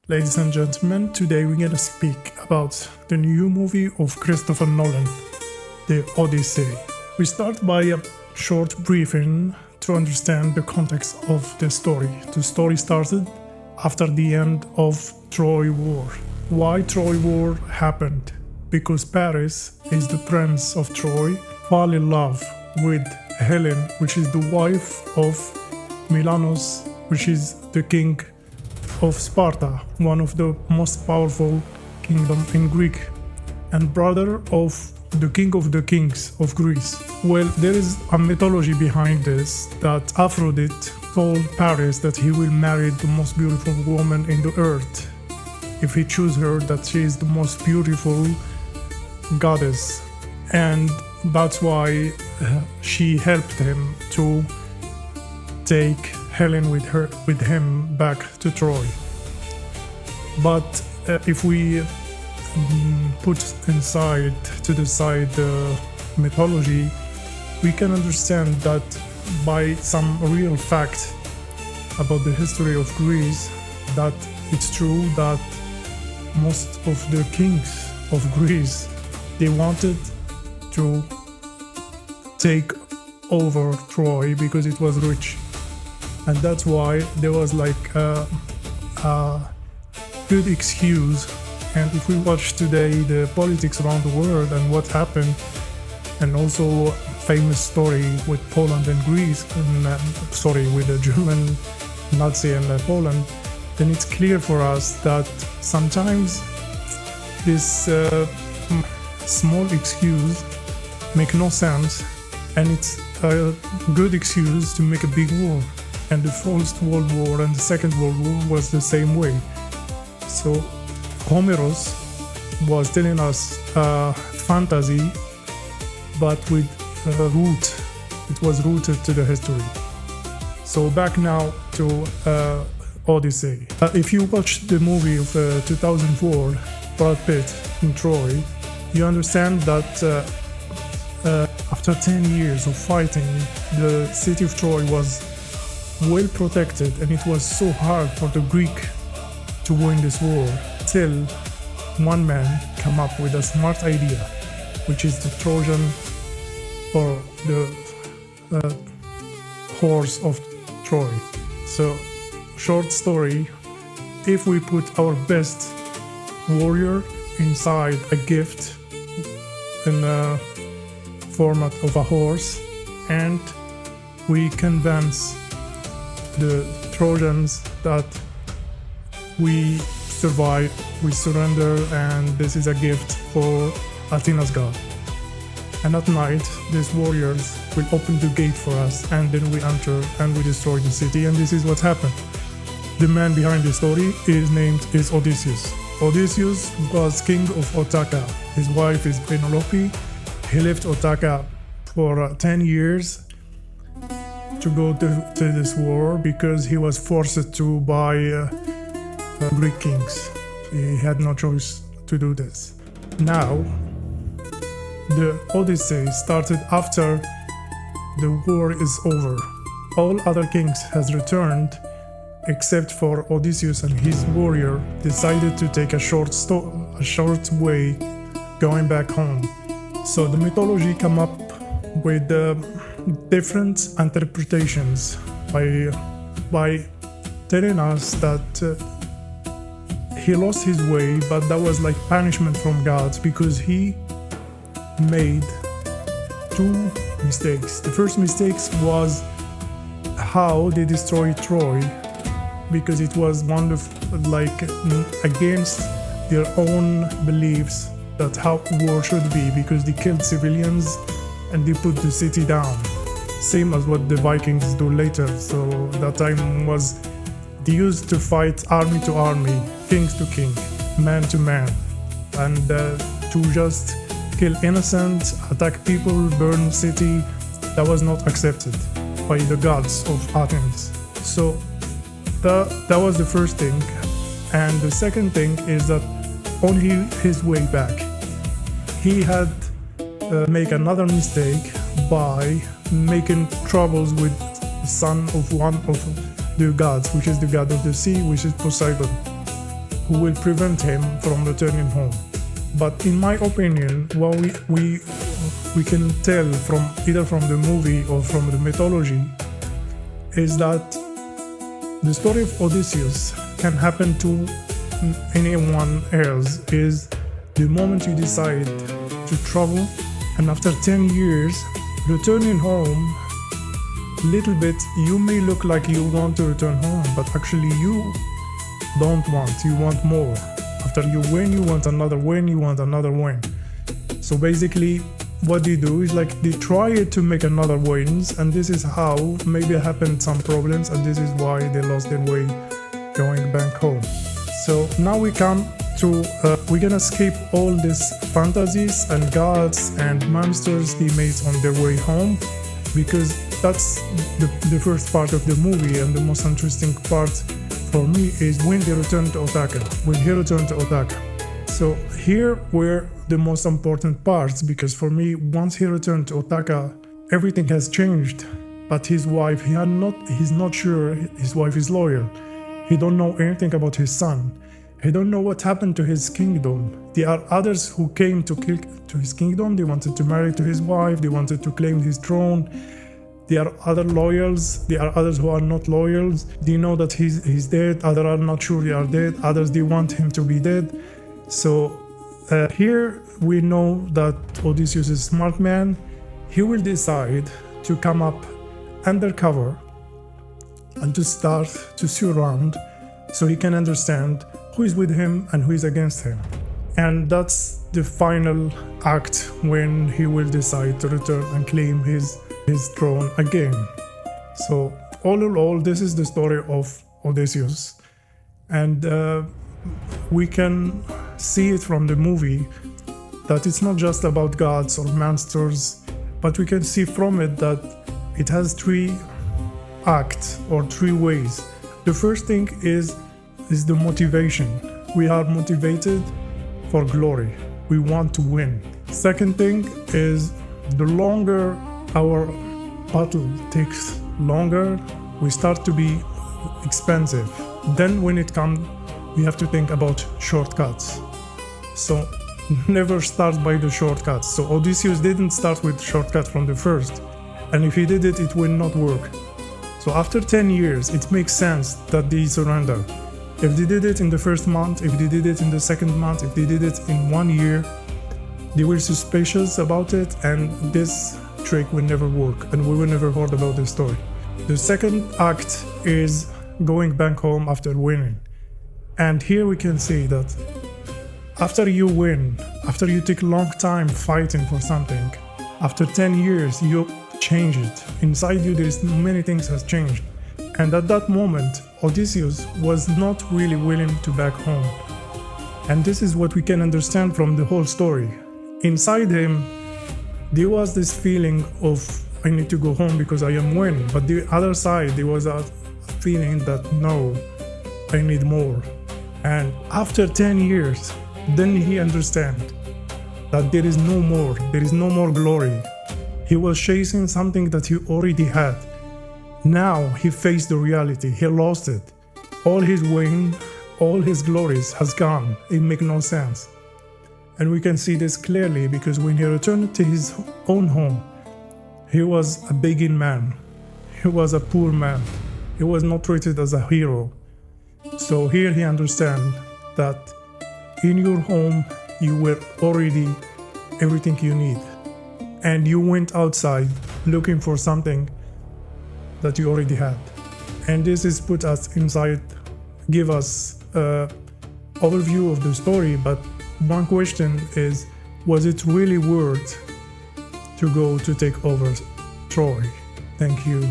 Ladies and gentlemen, today we're gonna speak about the new movie of Christopher Nolan, the Odyssey. We start by a short briefing to understand the context of the story. The story started after the end of Troy War. Why Troy War happened? Because Paris is the prince of Troy, fall in love with Helen, which is the wife of Milanos, which is the king of Sparta, one of the most powerful kingdom in Greek, and brother of the king of the kings of Greece. Well, there is a mythology behind this that Aphrodite told Paris that he will marry the most beautiful woman in the earth if he chooses her, that she is the most beautiful goddess, and that's why she helped him to take Helen with him back to Troy. But if we put to the side the mythology, we can understand that by some real fact about the history of Greece, that it's true that most of the kings of Greece, they wanted to take over Troy because it was rich. And that's why there was like a good excuse. And if we watch today the politics around the world and what happened, and also famous story with Poland and Greece, and with the German Nazi and Poland, then it's clear for us that sometimes this small excuse make no sense, and it's a good excuse to make a big war. And the First World War and the Second World War was the same way. So Homeros was telling us fantasy, but with a root. It was rooted to the history. So back now to Odyssey. If you watch the movie of 2004, Brad Pitt in Troy, you understand that after 10 years of fighting, the city of Troy was well protected, and it was so hard for the Greek to win this war, till one man came up with a smart idea, which is the Trojan, or the horse of Troy. So, short story, if we put our best warrior inside a gift in a format of a horse, and we convince the Trojans that we survive, we surrender, and this is a gift for Athena's god. And at night, these warriors will open the gate for us, and then we enter and we destroy the city, and this is what happened. The man behind the story is Odysseus. Odysseus was king of Ithaca. His wife is Penelope. He left Ithaca for 10 years to go to this war because he was forced to by Greek kings. He had no choice to do this. Now, the Odyssey started after the war is over. All other kings has returned except for Odysseus, and his warrior decided to take a short way going back home. So the mythology come up with different interpretations by telling us that he lost his way, but that was like punishment from God because he made two mistakes. The first mistake was how they destroyed Troy, because it was against their own beliefs that how war should be, because they killed civilians and they put the city down, same as what the Vikings do later. So that time was they used to fight army to army, king to king, man to man, and to just kill innocent, attack people, burn city. That was not accepted by the gods of Athens. So that was the first thing. And the second thing is that only his way back, he had make another mistake by making troubles with the son of one of the gods, which is the god of the sea, which is Poseidon. who will prevent him from returning home. But in my opinion, what we can tell from either from the movie or from the mythology is that the story of Odysseus can happen to anyone else. Is the moment you decide to travel, and after 10 years returning home, little bit you may look like you want to return home, but actually you don't want, you want more. After you win, you want another win, you want another win. So basically what they do is like they try to make another wins, and this is how maybe happened some problems, and this is why they lost their way going back home. So now we come to we're gonna skip all these fantasies and gods and monsters they made on their way home, because that's the first part of the movie, and the most interesting part for me is when they return to Ithaca, when he returned to Ithaca. So here were the most important parts, because for me, once he returned to Ithaca, everything has changed. But his wife, he's not sure his wife is loyal. He don't know anything about his son. He don't know what happened to his kingdom. There are others who came to his kingdom. They wanted to marry to his wife. They wanted to claim his throne. There are other loyals. There are others who are not loyals. They know that he's dead. Others are not sure they are dead. Others, they want him to be dead. So here we know that Odysseus is a smart man. He will decide to come up undercover and to start to see around so he can understand who is with him and who is against him. And that's the final act when he will decide to return and claim his throne again. So all in all, this is the story of Odysseus. And we can see it from the movie that it's not just about gods or monsters, but we can see from it that it has three acts or three ways. The first thing is the motivation. We are motivated for glory. We want to win. Second thing is the longer our battle takes longer, we start to be expensive. Then when it comes, we have to think about shortcuts. So never start by the shortcuts. So Odysseus didn't start with shortcuts from the first. And if he did it, it will not work. So after 10 years, it makes sense that they surrender. If they did it in the first month, if they did it in the second month, if they did it in 1 year, they were suspicious about it, and this trick will never work, and we will never heard about this story. The second act is going back home after winning. And here we can see that after you win, after you take a long time fighting for something, after 10 years, you change it. Inside you, there is many things has changed. And at that moment, Odysseus was not really willing to back home. And this is what we can understand from the whole story. Inside him, there was this feeling of, I need to go home because I am winning. But the other side, there was a feeling that, no, I need more. And after 10 years, then he understands that there is no more glory. He was chasing something that he already had. Now he faced the reality, he lost it. All his win, all his glories has gone. It makes no sense. And we can see this clearly because when he returned to his own home, he was a begging man. He was a poor man. He was not treated as a hero. So here he understands that in your home, you were already everything you need. And you went outside looking for something that you already had. And this is put us inside, give us an overview of the story, but one question is, was it really worth to go to take over Troy? Thank you.